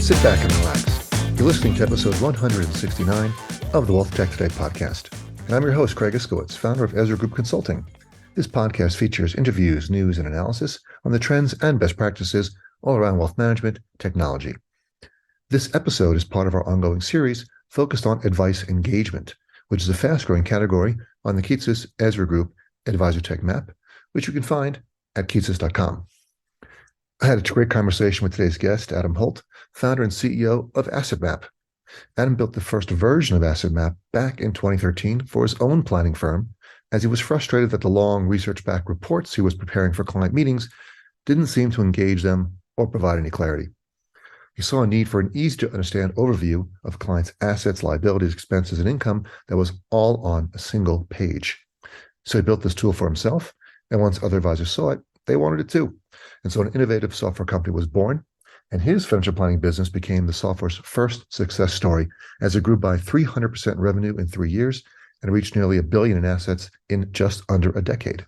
Sit back and relax. You're listening to episode 169 of the WealthTech Today podcast. And I'm your host, Craig Iskowitz, founder of Ezra Group Consulting. This podcast features interviews, news, and analysis on the trends and best practices all around wealth management technology. This episode is part of our ongoing series focused on advice engagement, which is a fast-growing category on the Keats's Ezra Group Advisor Tech Map, which you can find at keatses.com. I had a great conversation with today's guest, Adam Holt, founder and CEO of AssetMap. Adam built the first version of AssetMap back in 2013 for his own planning firm, as he was frustrated that the long research-backed reports he was preparing for client meetings didn't seem to engage them or provide any clarity. He saw a need for an easy-to-understand overview of clients' assets, liabilities, expenses, and income that was all on a single page. So he built this tool for himself, and once other advisors saw it, they wanted it too. And so an innovative software company was born, and his financial planning business became the software's first success story as it grew by 300% revenue in 3 years and reached nearly $1 billion in assets in just under a decade.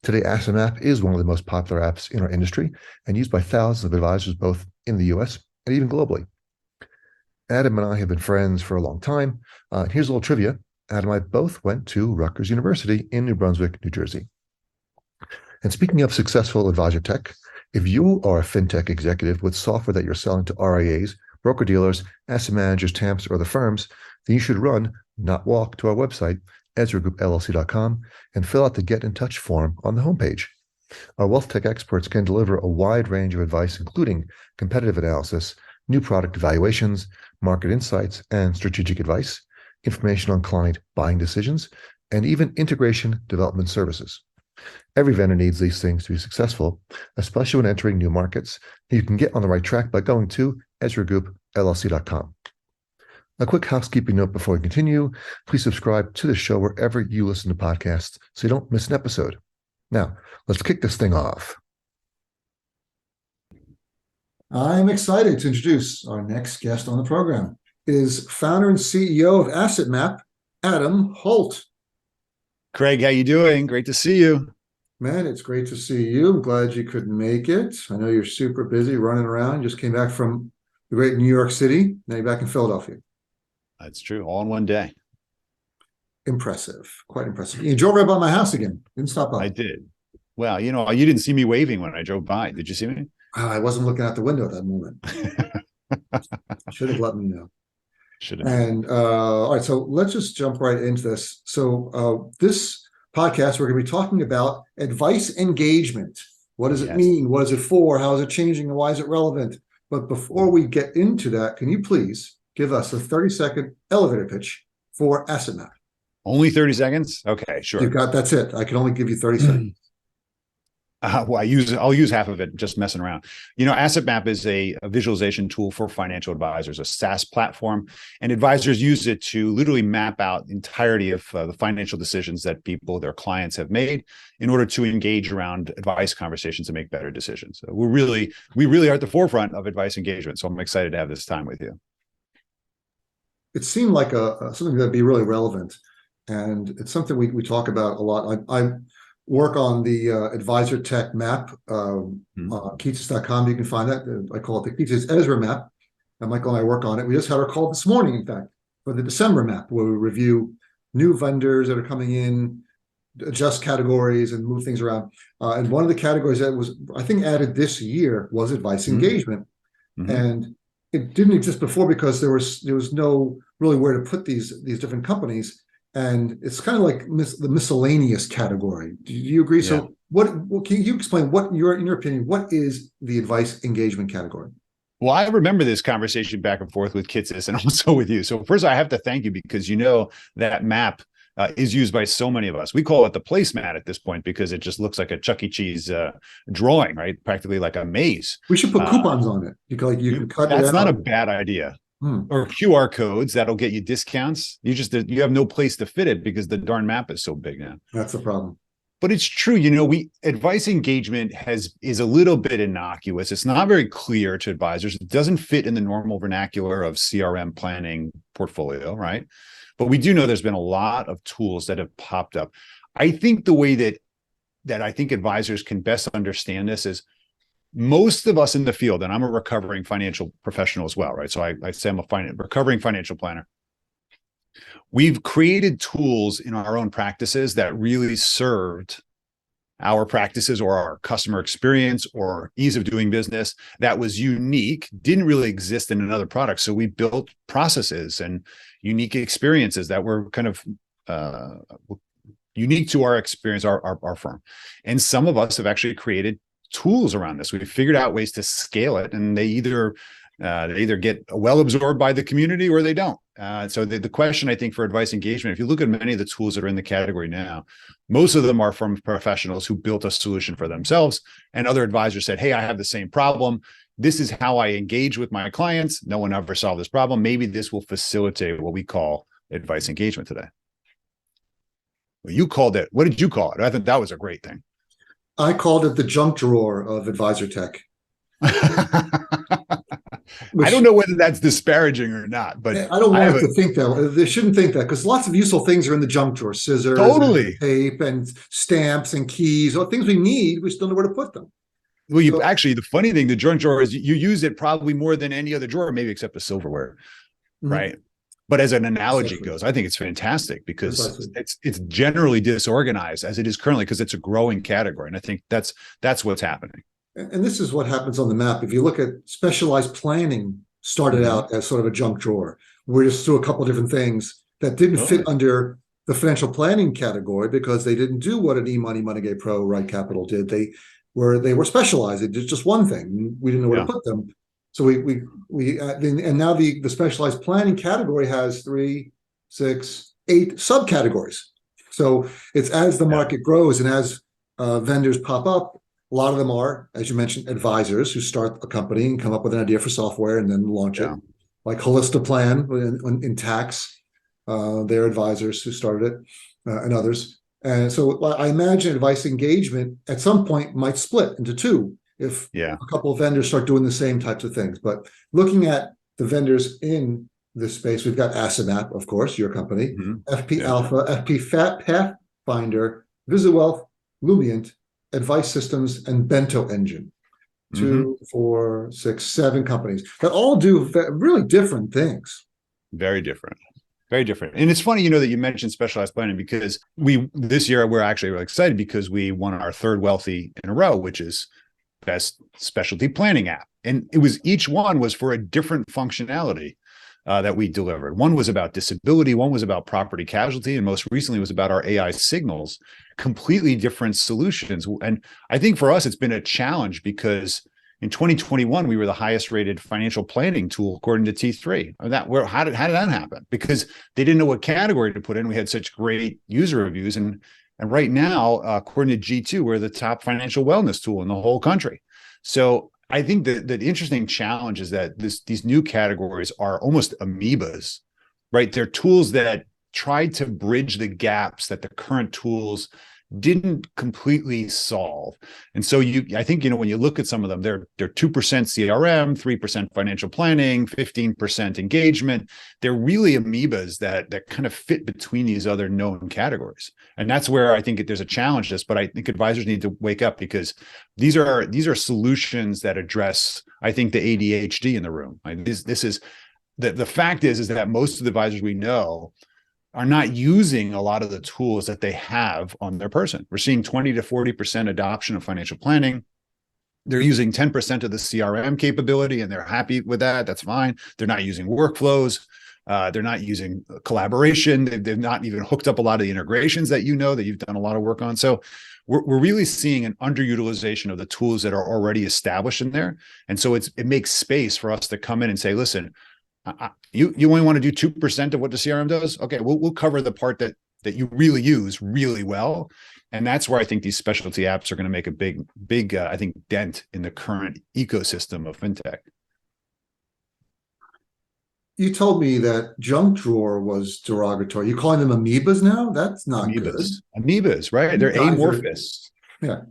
Today, AssetMap is one of the most popular apps in our industry and used by thousands of advisors both in the US and even globally. Adam and I have been friends for a long time. Here's a little trivia. Adam and I both went to Rutgers University in New Brunswick, New Jersey. And speaking of successful advisor tech, if you are a fintech executive with software that you're selling to RIAs, broker-dealers, asset managers, TAMPs, or the firms, then you should run, not walk, to our website, EzraGroupLLC.com, and fill out the Get in Touch form on the homepage. Our wealth tech experts can deliver a wide range of advice, including competitive analysis, new product evaluations, market insights, and strategic advice, information on client buying decisions, and even integration development services. Every vendor needs these things to be successful, especially when entering new markets. You can get on the right track by going to EzraGroupLLC.com. A quick housekeeping note before we continue. Please subscribe to the show wherever you listen to podcasts so you don't miss an episode. Now, let's kick this thing off. I'm excited to introduce our next guest on the program. It is founder and CEO of AssetMap, Adam Holt. Craig, how you doing? Great to see you. Man, it's great to see you. I'm glad you could make it. I know you're super busy running around. You just came back from the great New York City. Now you're back in Philadelphia. That's true. All in one day. Impressive. Quite impressive. You drove right by my house again. Didn't stop by. I did. Well, you didn't see me waving when I drove by. Did you see me? I wasn't looking out the window at that moment. Should have let me know. Should have. And all right, so let's just jump right into this. So this podcast, we're going to be talking about advice engagement. What does it mean? What is it for? How is it changing? And why is it relevant? But before we get into that, can you please give us a 30-second elevator pitch for AssetMap? Only 30 seconds? Okay, sure. That's it. I can only give you 30 seconds. Well, I'll use half of it just messing around. AssetMap is a visualization tool for financial advisors, a SaaS platform, and advisors use it to literally map out the entirety of the financial decisions that their clients have made in order to engage around advice conversations and make better decisions. So we really are at the forefront of advice engagement. So I'm excited to have this time with you. It seemed like something that'd be really relevant, and it's something we talk about a lot. I work on the Advisor Tech Map, Keatses.com. You can find that. I call it the Keats's Ezra Map. And Michael and I work on it. We just had our call this morning, in fact, for the December map, where we review new vendors that are coming in, adjust categories, and move things around. And one of the categories that was, I think, added this year was advice engagement. And it didn't exist before because there was no really where to put these different companies. And it's kind of like the miscellaneous category. Do you agree? Yeah. So what can you explain in your opinion, what is the advice engagement category? Well, I remember this conversation back and forth with Kitsis and also with you. So first, I have to thank you because that map is used by so many of us. We call it the placemat at this point because it just looks like a Chuck E. Cheese drawing, right? Practically like a maze. We should put coupons on it. You can cut it out. That's not a bad idea. Or QR codes that'll get you discounts. You have no place to fit it because the darn map is so big now. That's the problem. But it's true, advice engagement is a little bit innocuous. It's not very clear to advisors. It doesn't fit in the normal vernacular of CRM planning portfolio, right? But we do know there's been a lot of tools that have popped up. I think the way that I think advisors can best understand this is most of us in the field, and I'm a recovering financial professional as well, right? So I say I'm a recovering financial planner. We've created tools in our own practices that really served our practices or our customer experience or ease of doing business that was unique, didn't really exist in another product. So we built processes and unique experiences that were kind of unique to our experience, our firm. And some of us have actually created tools around this. We've figured out ways to scale it, and they either get well absorbed by the community or they don't. So the question, I think, for advice engagement, if you look at many of the tools that are in the category now, most of them are from professionals who built a solution for themselves, and other advisors said, hey, I have the same problem. This is how I engage with my clients. No one ever solved this problem. Maybe this will facilitate what we call advice engagement today. Well, you called it, what did you call it? I thought that was a great thing. I called it the junk drawer of advisor tech. I don't know whether that's disparaging or not, but I don't want us to think that. They shouldn't think that, because lots of useful things are in the junk drawer: scissors, totally, and tape, and stamps, and keys, or things we need. We still know where to put them. Well, actually, the funny thing, the junk drawer is you use it probably more than any other drawer, maybe except the silverware, right? But as an analogy goes, I think it's fantastic because it's generally disorganized as it is currently, because it's a growing category, and I think that's what's happening. And this is what happens on the map. If you look at specialized planning, started out as sort of a junk drawer. We just threw a couple of different things that didn't fit under the financial planning category because they didn't do what an eMoney, MoneyGate Pro, Right Capital did. They were specialized. They did just one thing. We didn't know where to put them. So and now the specialized planning category has 3, 6, 8 subcategories. So it's as the market grows and as vendors pop up. A lot of them are, as you mentioned, advisors who start a company and come up with an idea for software and then launch it. Like Holistaplan in tax, they're advisors who started it, and others. And so I imagine advice engagement at some point might split into two if a couple of vendors start doing the same types of things. But looking at the vendors in this space, we've got AssetMap, of course, your company, FP Alpha, FP Pathfinder, VisiWealth, Lumient, Advice Systems, and Bento Engine. 2, 4, 6, 7 companies that all do really different things. Very different. Very different. And it's funny, that you mentioned specialized planning, because this year we're actually really excited because we won our 3rd Wealthy in a row, which is best specialty planning app. And each one was for a different functionality that we delivered. One was about disability, one was about property casualty, and most recently was about our AI signals. Completely different solutions. And I think for us, it's been a challenge because in 2021, we were the highest rated financial planning tool according to T3. How did that happen? Because they didn't know what category to put in. We had such great user reviews. And right now, according to G2, we're the top financial wellness tool in the whole country. So I think that the interesting challenge is that these new categories are almost amoebas, right? They're tools that try to bridge the gaps that the current tools didn't completely solve. And so I think, when you look at some of them, they're 2% CRM, 3% financial planning, 15% engagement. They're really amoebas that kind of fit between these other known categories. And that's where I think there's a challenge but I think advisors need to wake up, because these are solutions that address, I think, the ADHD in the room. Like this is the fact is that most of the advisors we know are not using a lot of the tools that they have on their person. We're seeing 20 to 40% adoption of financial planning. They're using 10% of the CRM capability and they're happy with that. That's fine. They're not using workflows. They're not using collaboration. They've not even hooked up a lot of the integrations that that you've done a lot of work on. So we're really seeing an underutilization of the tools that are already established in there. And so it makes space for us to come in and say, listen, you only want to do 2% of what the CRM does. Okay, we'll cover the part that you really use really well, and that's where I think these specialty apps are going to make a big I think dent in the current ecosystem of fintech. You told me that junk drawer was derogatory. You calling them amoebas now? That's not amoebas. Good. Amoebas, right? They're amorphous. Yeah.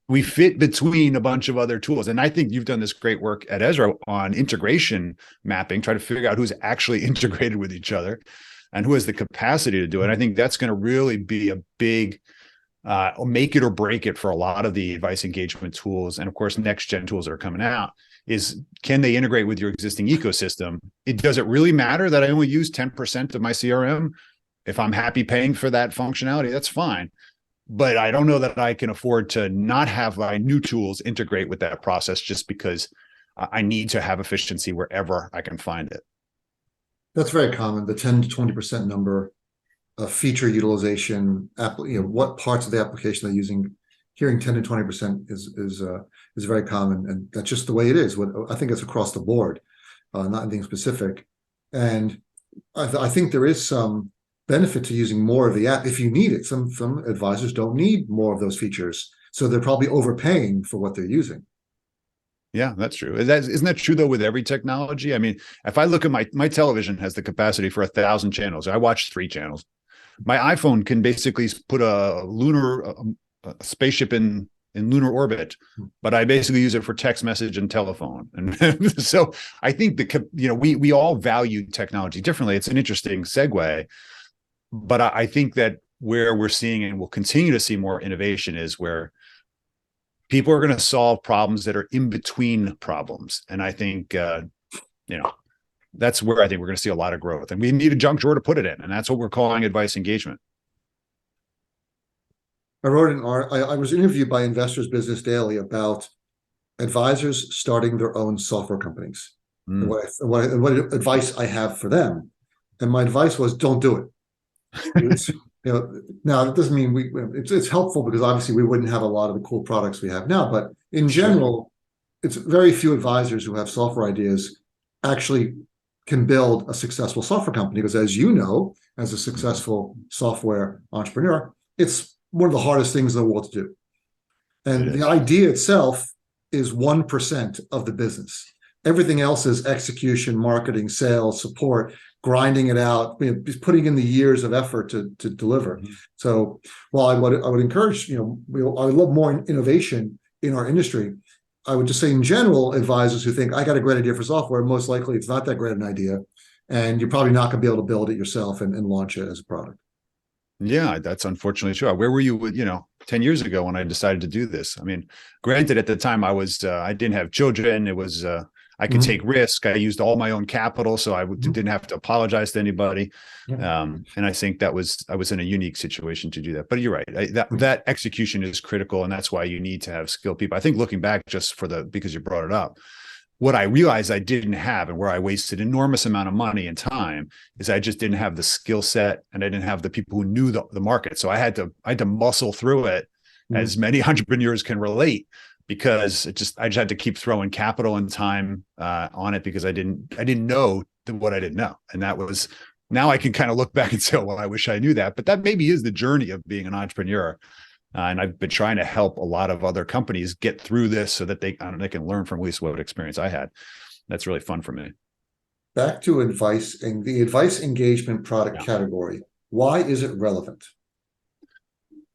We fit between a bunch of other tools. And I think you've done this great work at Ezra on integration mapping, try to figure out who's actually integrated with each other and who has the capacity to do it. And I think that's going to really be a big make it or break it for a lot of the advice engagement tools, and of course, next gen tools that are coming out, is can they integrate with your existing ecosystem? Does it really matter that I only use 10% of my CRM? If I'm happy paying for that functionality, that's fine. But I don't know that I can afford to not have my new tools integrate with that process just because I need to have efficiency wherever I can find it. That's very common, the 10 to 20% number of feature utilization, what parts of the application they're using. Hearing 10 to 20% is very common, and that's just the way it is. I think it's across the board, not anything specific. And I think there is some benefit to using more of the app if you need it. Some advisors don't need more of those features, so they're probably overpaying for what they're using. Yeah, that's true. Isn't that true though with every technology? I mean, if I look at my television has the capacity for 1,000 channels. I watch 3 channels. My iPhone can basically put a spaceship in lunar orbit, but I basically use it for text message and telephone. And so I think we all value technology differently. It's an interesting segue, but I think that where we're seeing and we'll continue to see more innovation is where people are going to solve problems that are in between problems. And I think, that's where I think we're going to see a lot of growth, and we need a junk drawer to put it in. And that's what we're calling advice engagement. I was interviewed by Investors Business Daily about advisors starting their own software companies. And what advice I have for them. And my advice was, don't do it. Now that doesn't mean it's helpful, because obviously we wouldn't have a lot of the cool products we have now, but in general, it's very few advisors who have software ideas actually can build a successful software company, because as you know, as a successful software entrepreneur, it's one of the hardest things in the world to do. And the idea itself is 1% of the business. Everything else is execution, marketing, sales, support, grinding it out, putting in the years of effort to deliver. Mm-hmm. So while I would encourage, I would love more innovation in our industry, I would just say in general, advisors who think I got a great idea for software, most likely it's not that great an idea, and you're probably not going to be able to build it yourself and launch it as a product. Yeah, that's unfortunately true. Where were you, 10 years ago when I decided to do this? I mean, granted, at the time I didn't have children. It was, I could take risk. I used all my own capital, so I didn't have to apologize to anybody. Yeah. And I think I was in a unique situation to do that. But you're right. That execution is critical, and that's why you need to have skilled people. I think looking back, because you brought it up, what I realized I didn't have, and where I wasted enormous amount of money and time, is I just didn't have the skill set, and I didn't have the people who knew the market. So I had to muscle through it, as many entrepreneurs can relate, because I just had to keep throwing capital and time on it, because I didn't know what I didn't know. And that was, now I can kind of look back and say, well, I wish I knew that. But that maybe is the journey of being an entrepreneur. And I've been trying to help a lot of other companies get through this so that they can learn from at least what experience I had. That's really fun for me. Back to advice and the advice engagement product category. Why is it relevant?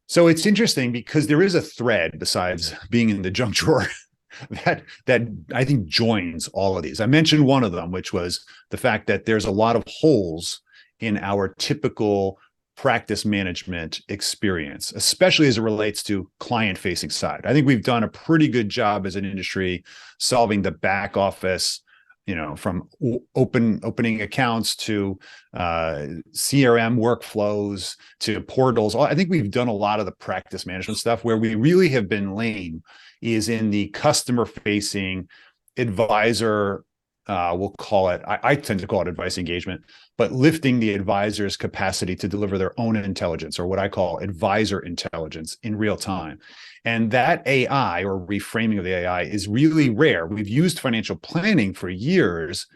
So it's interesting because there is a thread besides being in the junk drawer that I think joins all of these. I mentioned one of them, which was the fact that there's a lot of holes in our typical practice management experience, especially as it relates to client-facing side. I think we've done a pretty good job as an industry solving the back office, from opening accounts to CRM workflows to portals. I think we've done a lot of the practice management stuff. Where we really have been lame is in the customer-facing advisor, we'll call it, I tend to call it advice engagement, but lifting the advisor's capacity to deliver their own intelligence, or what I call advisor intelligence, in real time. And that AI, or reframing of the AI, is really rare. We've used financial planning for years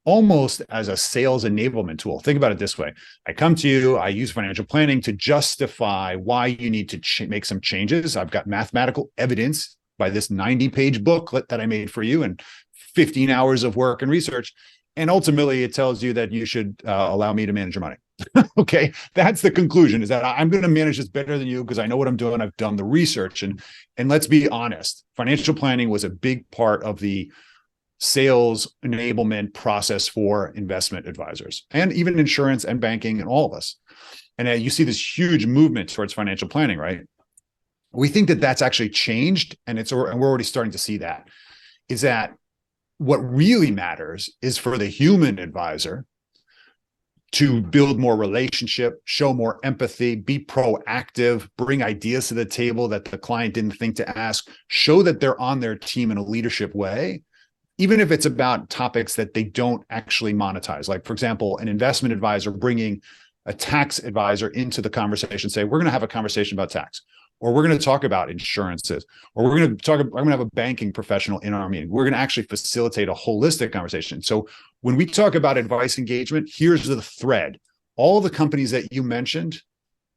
almost as a sales enablement tool. Think about it this way. I come to you, I use financial planning to justify why you need to make some changes. I've got mathematical evidence by this 90-page booklet that I made for you and 15 hours of work and research. And ultimately, it tells you that you should allow me to manage your money. Okay, that's the conclusion, is that I'm going to manage this better than you because I know what I'm doing. I've done the research. And let's be honest, financial planning was a big part of the sales enablement process for investment advisors, and even insurance and banking and all of us. And you see this huge movement towards financial planning, right? We think that that's actually changed, and we're already starting to see that, is that what really matters is for the human advisor to build more relationship, show more empathy, be proactive, bring ideas to the table that the client didn't think to ask, show that they're on their team in a leadership way, even if it's about topics that they don't actually monetize. Like, for example, an investment advisor bringing a tax advisor into the conversation, say, we're going to have a conversation about tax, or we're going to talk about insurances, or I'm going to have a banking professional in our meeting. We're going to actually facilitate a holistic conversation. So when we talk about advice engagement, here's the thread. All the companies that you mentioned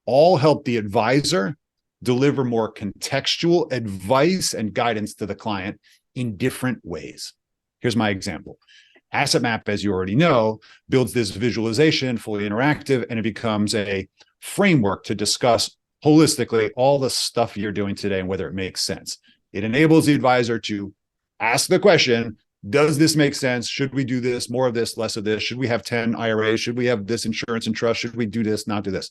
all help the advisor deliver more contextual advice and guidance to the client in different ways. Here's my example. Asset Map, as you already know, builds this visualization, fully interactive, and it becomes a framework to discuss holistically all the stuff you're doing today and whether it makes sense. It enables the advisor to ask the question, does this make sense? Should we do this, more of this, less of this? Should we have 10 IRAs? Should we have this insurance and trust? Should we do this, not do this?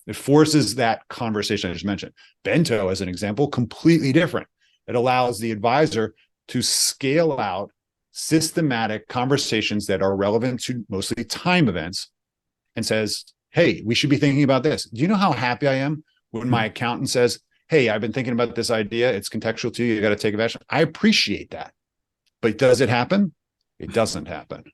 It forces that conversation I just mentioned. Bento, as an example, completely different. It allows the advisor to scale out systematic conversations that are relevant to mostly time events and says, hey, we should be thinking about this. Do you know how happy I am when my accountant says, hey, I've been thinking about this idea. It's contextual to you. You got to take action. I appreciate that. But does it happen? It doesn't happen.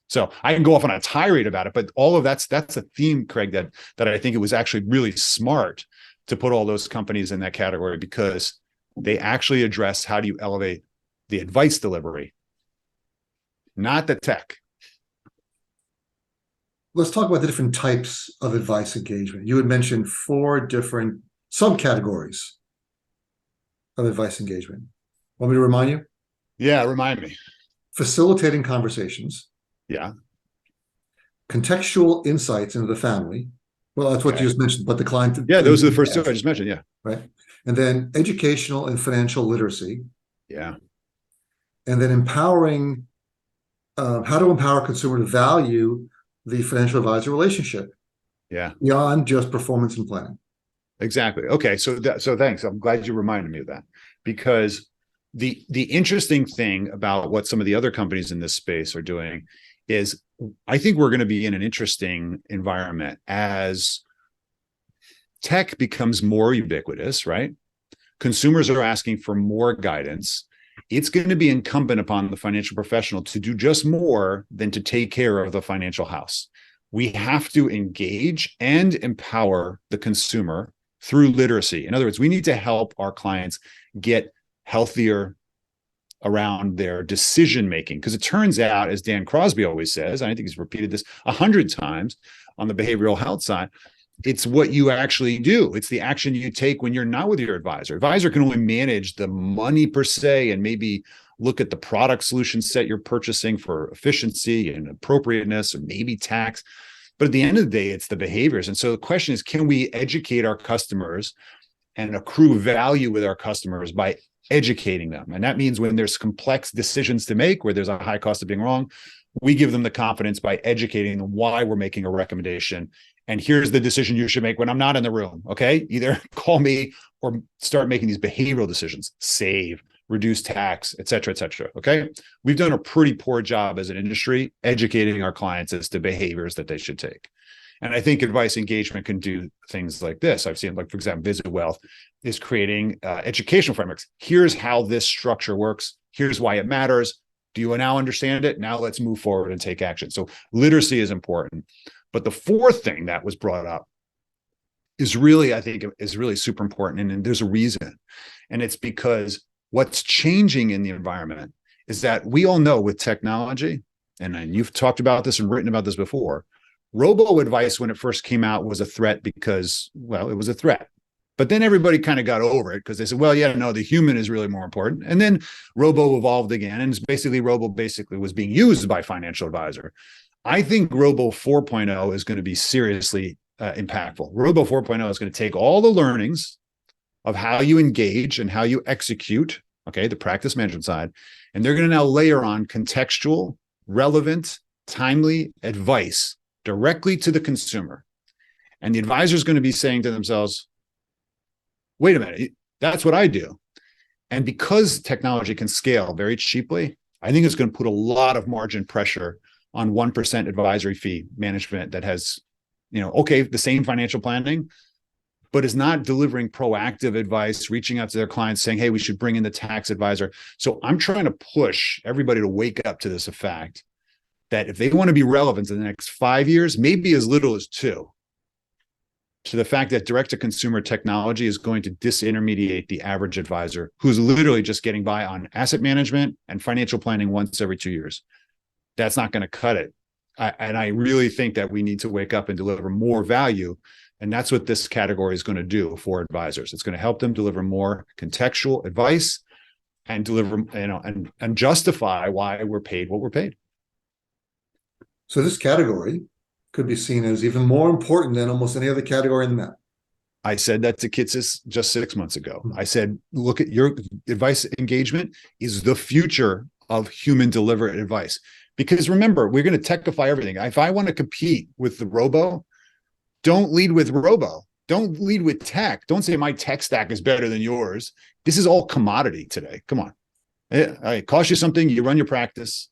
So I can go off on a tirade about it, but all of that's a theme, Craig, that I think it was actually really smart to put all those companies in that category, because they actually address how do you elevate the advice delivery, not the tech. Let's talk about the different types of advice engagement. You had mentioned 4 different subcategories of advice engagement. Want me to remind you? Yeah, remind me. Facilitating conversations. Yeah. Contextual insights into the family. Well, that's what you just mentioned, but the client. Yeah, those are the first 2 I just mentioned. Yeah. Right. And then educational and financial literacy. Yeah. And then empowering, how to empower consumer to value the financial advisor relationship. Yeah. Beyond just performance and planning. Exactly. Okay. So thanks. I'm glad you reminded me of that, because the interesting thing about what some of the other companies in this space are doing is I think we're going to be in an interesting environment as tech becomes more ubiquitous, right? Consumers are asking for more guidance. It's going to be incumbent upon the financial professional to do just more than to take care of the financial house. We have to engage and empower the consumer through literacy. In other words, we need to help our clients get healthier around their decision making, because it turns out, as Dan Crosby always says, and I think he's repeated this 100 times on the behavioral health side, it's what you actually do. It's the action you take when you're not with your advisor. Advisor can only manage the money per se, and maybe look at the product solution set you're purchasing for efficiency and appropriateness, or maybe tax. But at the end of the day, it's the behaviors. And so the question is, can we educate our customers and accrue value with our customers by educating them? And that means when there's complex decisions to make, where there's a high cost of being wrong, we give them the confidence by educating them why we're making a recommendation. And here's the decision you should make when I'm not in the room. Okay. Either call me or start making these behavioral decisions, save, reduce tax, et cetera, et cetera. Okay. We've done a pretty poor job as an industry educating our clients as to behaviors that they should take. And I think advice engagement can do things like this. I've seen, like, for example, Visit Wealth is creating educational frameworks. Here's how this structure works. Here's why it matters. Do you now understand it? Now let's move forward and take action. So literacy is important. But the 4th thing that was brought up is really, I think, is really super important. And there's a reason. And it's because what's changing in the environment is that we all know with technology, and you've talked about this and written about this before, robo-advice, when it first came out, was a threat because, well, it was a threat. But then everybody kind of got over it because they said, well, yeah, no, the human is really more important. And then robo evolved again. And it's basically robo was being used by financial advisor. I think robo 4.0 is going to be seriously impactful. Robo 4.0 is going to take all the learnings of how you engage and how you execute, okay, the practice management side, and they're going to now layer on contextual, relevant, timely advice directly to the consumer. And the advisor is going to be saying to themselves, wait a minute, That's what I do. And because technology can scale very cheaply, I think it's going to put a lot of margin pressure on 1% advisory fee management that has, okay, the same financial planning, but is not delivering proactive advice, reaching out to their clients saying, hey, we should bring in the tax advisor. So I'm trying to push everybody to wake up to this fact that if they want to be relevant in the next 5 years, maybe as little as 2, to the fact that direct-to-consumer technology is going to disintermediate the average advisor who's literally just getting by on asset management and financial planning once every 2 years. That's not going to cut it. And I really think that we need to wake up and deliver more value. And that's what this category is going to do for advisors. It's going to help them deliver more contextual advice and deliver, and justify why we're paid what we're paid. So this category could be seen as even more important than almost any other category in the map. I said that to Kitsis just 6 months ago. I said, look at your advice engagement is the future of human delivered advice. Because remember, we're going to techify everything. If I want to compete with the robo, don't lead with robo. Don't lead with tech. Don't say my tech stack is better than yours. This is all commodity today. Come on. It costs you something. You run your practice.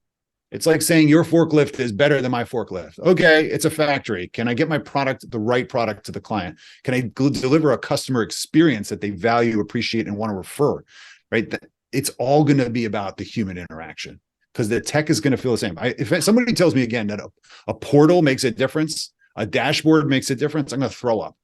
It's like saying your forklift is better than my forklift. Okay, it's a factory. Can I get my product, the right product to the client? Can I deliver a customer experience that they value, appreciate, and want to refer? Right? It's all going to be about the human interaction because the tech is going to feel the same. If somebody tells me again that a portal makes a difference, a dashboard makes a difference, I'm going to throw up.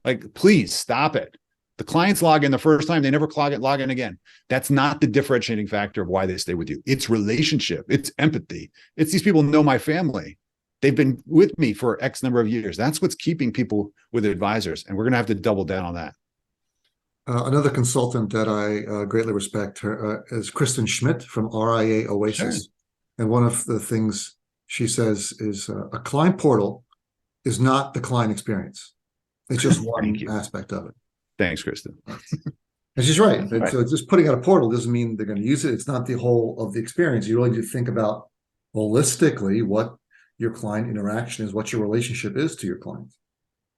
Like, please stop it. The clients log in the first time, they never log in again. That's not the differentiating factor of why they stay with you. It's relationship. It's empathy. It's these people know my family. They've been with me for X number of years. That's what's keeping people with advisors. And we're going to have to double down on that. Another consultant that I greatly respect her is Kristen Schmidt from RIA Oasis. Sure. And one of the things she says is a client portal is not the client experience. It's just one aspect of it. Thanks, Kristen. And she's right. Right. So just putting out a portal doesn't mean they're going to use it. It's not the whole of the experience. You really need to think about holistically what your client interaction is, what your relationship is to your clients.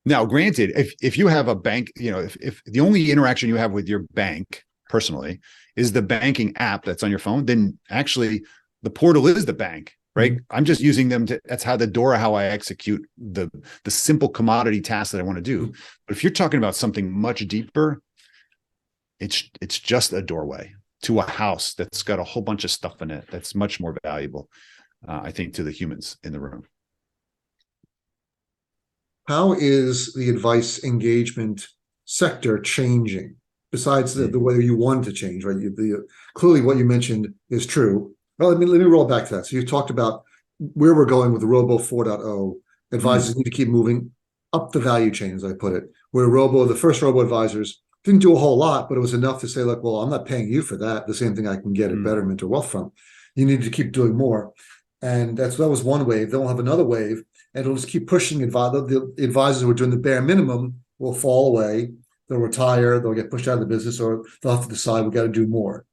Now, granted, if you have a bank, if the only interaction you have with your bank personally is the banking app that's on your phone, then actually the portal is the bank. Right. Mm-hmm. I'm just using them that's how I execute the simple commodity tasks that I want to do. But if you're talking about something much deeper, it's just a doorway to a house that's got a whole bunch of stuff in it that's much more valuable, I think, to the humans in the room. How is the advice engagement sector changing? Besides the way you want to change, right? Clearly what you mentioned is true. Well, let me roll back to that. So you talked about where we're going with the Robo 4.0. Advisors need to keep moving up the value chain, as I put it, where the first Robo advisors didn't do a whole lot, but it was enough to say, like, well, I'm not paying you for that. The same thing I can get at Betterment or Wealthfront. You need to keep doing more. And that was one wave. Then we'll have another wave, and it'll just keep pushing the advisors who are doing the bare minimum will fall away. They'll retire, they'll get pushed out of the business, or they'll have to decide we got to do more.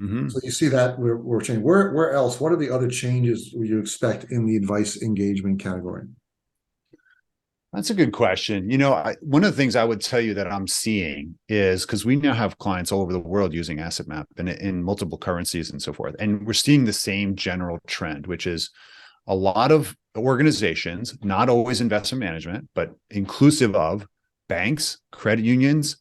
Mm-hmm. So you see that we're changing. Where else? What are the other changes you expect in the advice engagement category? That's a good question. One of the things I would tell you that I'm seeing is because we now have clients all over the world using Asset Map and in multiple currencies and so forth. And we're seeing the same general trend, which is a lot of organizations, not always investment management, but inclusive of banks, credit unions,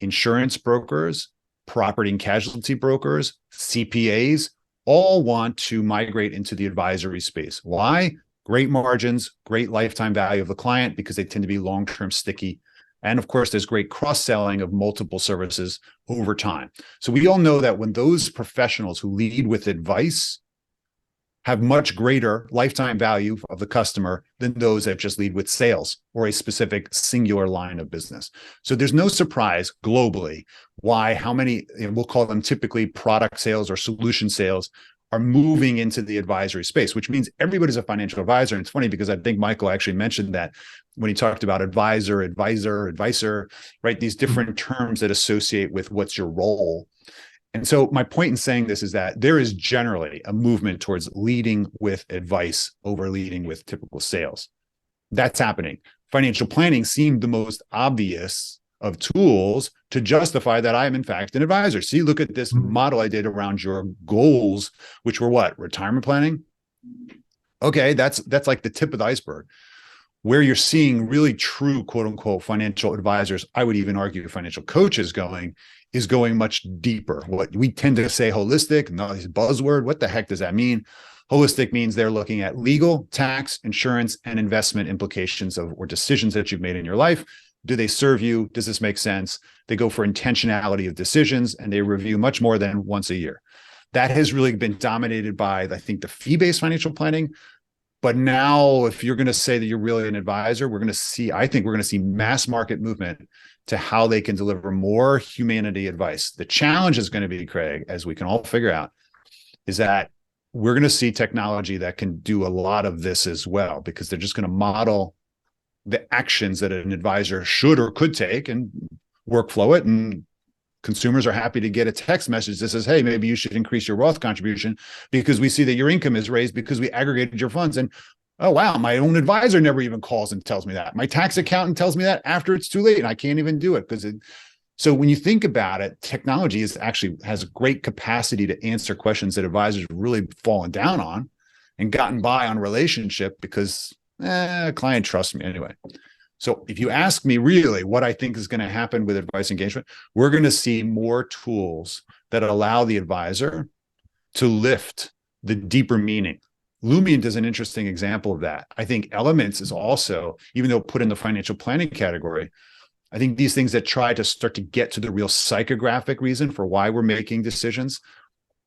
insurance brokers, property and casualty brokers, CPAs, all want to migrate into the advisory space. Why? Great margins, great lifetime value of the client because they tend to be long-term sticky. And of course, there's great cross-selling of multiple services over time. So we all know that when those professionals who lead with advice have much greater lifetime value of the customer than those that just lead with sales or a specific singular line of business. So there's no surprise globally how many, we'll call them typically product sales or solution sales, are moving into the advisory space, which means everybody's a financial advisor. And it's funny because I think Michael actually mentioned that when he talked about advisor, right? These different terms that associate with what's your role. And so my point in saying this is that there is generally a movement towards leading with advice over leading with typical sales. That's happening. Financial planning seemed the most obvious of tools to justify that I am in fact an advisor. See, look at this model I did around your goals, which were what? Retirement planning. Okay, that's like the tip of the iceberg. Where you're seeing really true, quote unquote, financial advisors, I would even argue financial coaches is going much deeper. What we tend to say holistic, no, this buzzword, what the heck does that mean? Holistic means they're looking at legal, tax, insurance, and investment implications of or decisions that you've made in your life. Do they serve you? Does this make sense? They go for intentionality of decisions, and they review much more than once a year. That has really been dominated by, I think, the fee-based financial planning. But now, if you're going to say that you're really an advisor, I think we're going to see mass market movement to how they can deliver more humanity advice. The challenge is going to be, Craig, as we can all figure out, is that we're going to see technology that can do a lot of this as well, because they're just going to model the actions that an advisor should or could take and workflow it. And consumers are happy to get a text message that says, hey, maybe you should increase your wealth contribution because we see that your income is raised because we aggregated your funds. And oh, wow, my own advisor never even calls and tells me that. My tax accountant tells me that after it's too late and I can't even do it. So when you think about it, technology has a great capacity to answer questions that advisors have really fallen down on and gotten by on relationship because client trusts me anyway. So if you ask me really what I think is going to happen with advice engagement, we're going to see more tools that allow the advisor to lift the deeper meaning. Lumient is an interesting example of that. I think Elements is also, even though put in the financial planning category, I think these things that try to start to get to the real psychographic reason for why we're making decisions,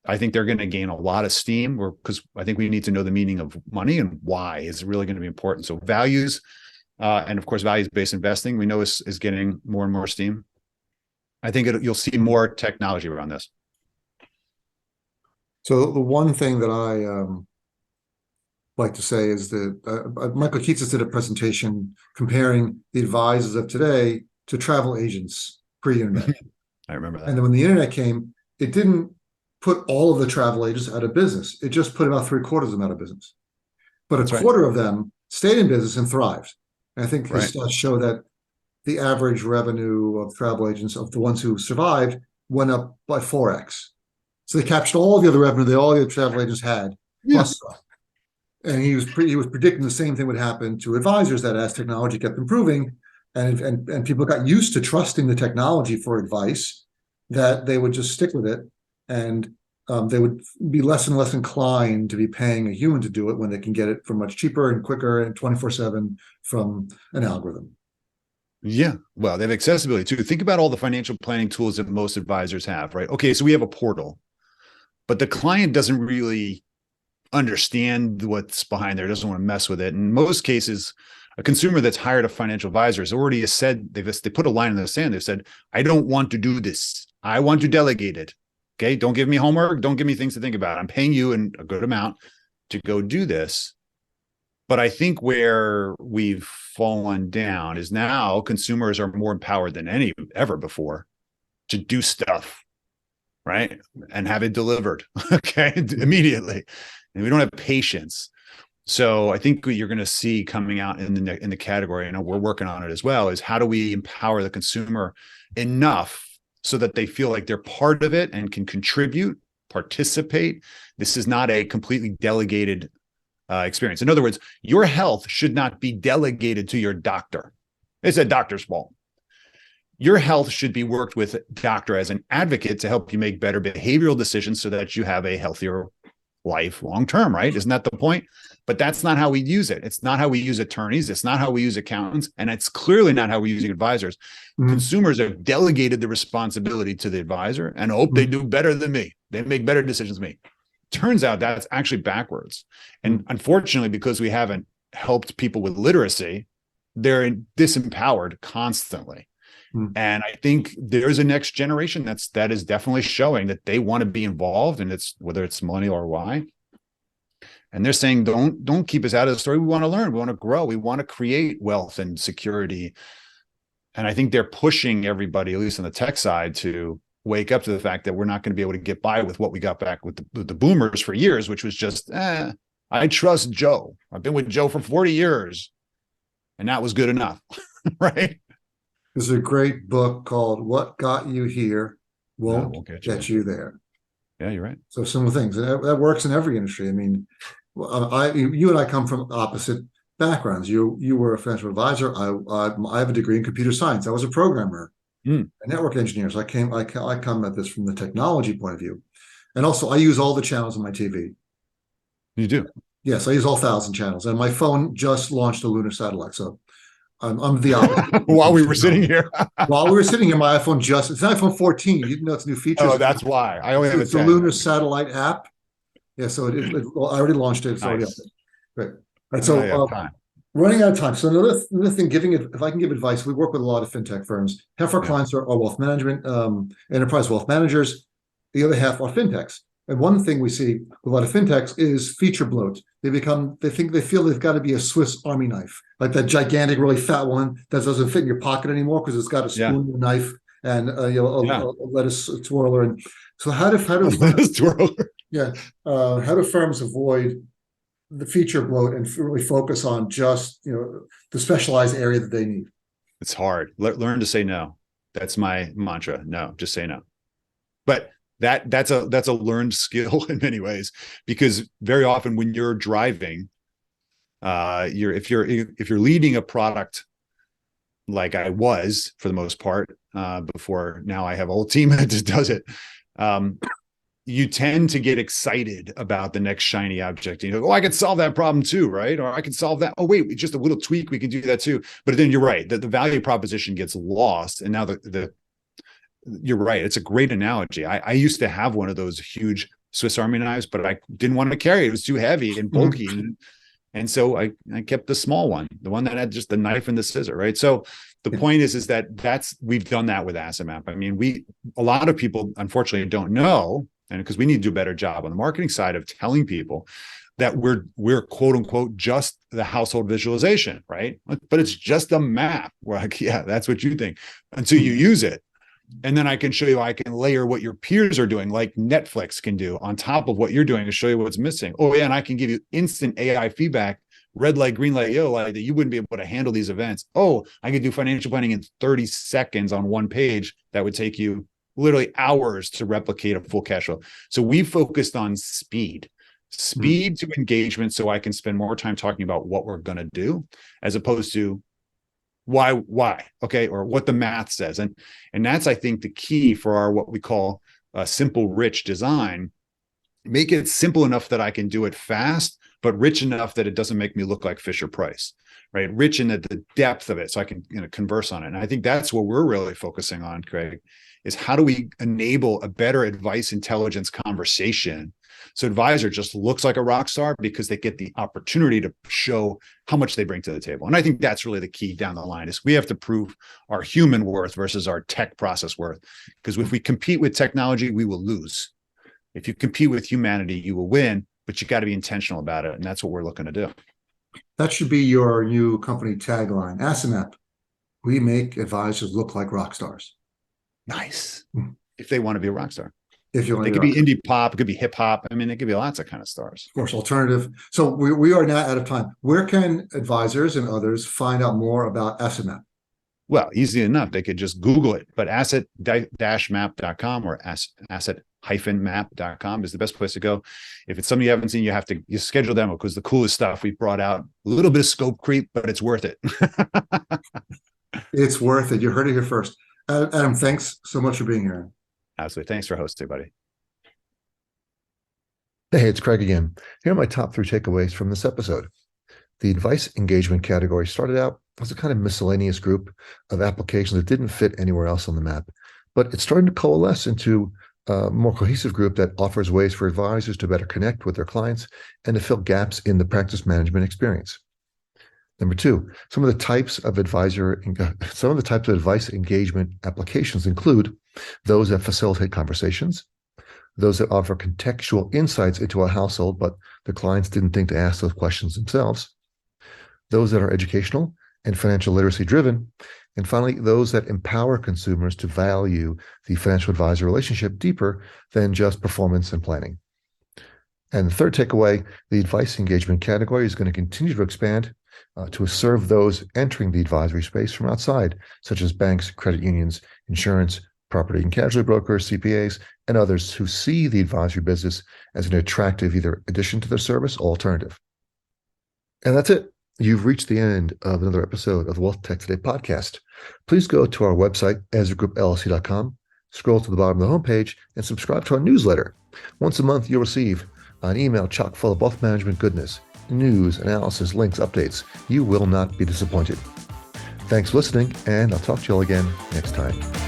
I think they're going to gain a lot of steam because I think we need to know the meaning of money and why is really going to be important. So values, and of course, values-based investing, we know is getting more and more steam. I think you'll see more technology around this. So the one thing that I like to say is that Michael Keats did a presentation comparing the advisors of today to travel agents pre-internet. I remember that. And then when the internet came, it didn't put all of the travel agents out of business. It just put about 3/4 of them out of business. But a quarter of them stayed in business and thrived. And I think the stats show that the average revenue of travel agents, of the ones who survived, went up by 4x. So they captured all the other revenue that all the other travel agents had, plus stuff. And he was predicting the same thing would happen to advisors, that as technology kept improving and people got used to trusting the technology for advice, that they would just stick with it, and they would be less and less inclined to be paying a human to do it when they can get it for much cheaper and quicker and 24/7 from an algorithm. Yeah, well, they have accessibility too. Think about all the financial planning tools that most advisors have, right? Okay, so we have a portal, but the client doesn't really understand what's behind there, doesn't want to mess with it. In most cases, a consumer that's hired a financial advisor has already said, they put a line in the sand. They've said, I don't want to do this. I want to delegate it. Okay, don't give me homework. Don't give me things to think about. I'm paying you in a good amount to go do this. But I think where we've fallen down is now consumers are more empowered than ever before to do stuff, right? And have it delivered, okay, immediately. And we don't have patience. So I think what you're going to see coming out in the category, and we're working on it as well, is how do we empower the consumer enough so that they feel like they're part of it and can contribute, participate. This is not a completely delegated experience. In other words, your health should not be delegated to your doctor. It's a doctor's fault. Your health should be worked with a doctor as an advocate to help you make better behavioral decisions so that you have a healthier life long-term, right? Isn't that the point? But that's not how we use it. It's not how we use attorneys. It's not how we use accountants. And it's clearly not how we're using advisors. Consumers have delegated the responsibility to the advisor and hope they do better than me. They make better decisions than me. Turns out that's actually backwards. And unfortunately, because we haven't helped people with literacy, they're disempowered constantly. And I think there's a next generation that is definitely showing that they want to be involved, and it's whether it's millennial or Y. And they're saying, don't keep us out of the story. We want to learn. We want to grow. We want to create wealth and security. And I think they're pushing everybody, at least on the tech side, to wake up to the fact that we're not going to be able to get by with what we got back with the boomers for years, which was just, I trust Joe. I've been with Joe for 40 years. And that was good enough, right? There's a great book called What Got You Here Won't Won't get you Get there. You There. Yeah, you're right. So similar things. And that works in every industry. I mean, you and I come from opposite backgrounds. You were a financial advisor. I have a degree in computer science. I was a programmer, Mm, a network engineer. So I come at this from the technology point of view. And also I use all the channels on my TV. you do. Yes, I use all 1,000 channels. And my phone just launched a lunar satellite. So I'm the opposite. While we were sitting here. While we were sitting here, my iPhone it's an iPhone 14. You didn't know it's new features. Oh, that's why. I only have a It's the 10. lunar satellite app. Yeah, so I already launched it. It's already up Nice. there. Great. All right, so running out of time. So another thing, if I can give advice, we work with a lot of fintech firms. Half our clients are wealth management, enterprise wealth managers. The other half are fintechs. And one thing we see with a lot of fintechs is feature bloat. They feel they've got to be a Swiss Army knife, like that gigantic, really fat one that doesn't fit in your pocket anymore because it's got a spoon and a knife and a lettuce twirler. And so how do firms avoid the feature bloat and really focus on just the specialized area that they need? It's hard. Learn to say no. That's my mantra. No, just say no. But that's a learned skill in many ways, because very often when you're driving, if you're leading a product like I was for the most part before, now I have a whole team that just does it. You tend to get excited about the next shiny object. You know, I can solve that problem too, right? Or I can solve that. Oh, wait, just a little tweak, we can do that too. But then you're right, that the value proposition gets lost. And now you're right. It's a great analogy. I used to have one of those huge Swiss Army knives, but I didn't want to carry it. It was too heavy and bulky. And so I kept the small one, the one that had just the knife and the scissor, right? So the point is that we've done that with AssetMap. I mean, a lot of people, unfortunately, don't know, and because we need to do a better job on the marketing side of telling people that we're quote unquote just the household visualization, right? But it's just a map. We're like, yeah, that's what you think until you use it. And then I can show you, I can layer what your peers are doing, like Netflix can do on top of what you're doing to show you what's missing. Oh yeah, and I can give you instant AI feedback, red light, green light, yellow light, that you wouldn't be able to handle these events. Oh, I could do financial planning in 30 seconds on one page. That would take you literally hours to replicate a full cash flow. So we focused on speed to engagement, so I can spend more time talking about what we're going to do, as opposed to why, okay, or what the math says. And that's, I think, the key for our what we call a simple rich design. Make it simple enough that I can do it fast, but rich enough that it doesn't make me look like Fisher Price, right? Rich in the depth of it, so I can converse on it. And I think that's what we're really focusing on, Craig, is how do we enable a better advice intelligence conversation so advisor just looks like a rock star because they get the opportunity to show how much they bring to the table. And I think that's really the key down the line, is we have to prove our human worth versus our tech process worth. Because if we compete with technology, we will lose. If you compete with humanity, you will win, but you got to be intentional about it. And that's what we're looking to do. That should be your new company tagline. AssetMap, we make advisors look like rock stars. Nice. If they want to be a rock star. If you want, they could be indie pop, it could be hip hop. I mean, it could be lots of kind of stars. Of course, alternative. So we are now out of time. Where can advisors and others find out more about AssetMap? Well, easy enough. They could just Google it, but asset-map.com or asset-map.com is the best place to go. If it's something you haven't seen, you schedule a demo, because the coolest stuff we brought out, a little bit of scope creep, but it's worth it. It's worth it. You heard it here first. Adam, thanks so much for being here. Absolutely. Thanks for hosting, buddy. Hey, it's Craig again. Here are my top 3 takeaways from this episode. The advice engagement category started out as a kind of miscellaneous group of applications that didn't fit anywhere else on the map, but it's starting to coalesce into a more cohesive group that offers ways for advisors to better connect with their clients and to fill gaps in the practice management experience. Number 2, some of the types of advice engagement applications include those that facilitate conversations, those that offer contextual insights into a household, but the clients didn't think to ask those questions themselves, those that are educational and financial literacy driven, and finally, those that empower consumers to value the financial advisor relationship deeper than just performance and planning. And the third takeaway, the advice engagement category is going to continue to expand to serve those entering the advisory space from outside, such as banks, credit unions, insurance, property and casualty brokers, CPAs, and others who see the advisory business as an attractive either addition to their service or alternative. And that's it. You've reached the end of another episode of the WealthTech Today podcast. Please go to our website, EzraGroupLLC.com, scroll to the bottom of the homepage, and subscribe to our newsletter. Once a month, you'll receive an email chock full of wealth management goodness, news, analysis, links, updates. You will not be disappointed. Thanks for listening, and I'll talk to you all again next time.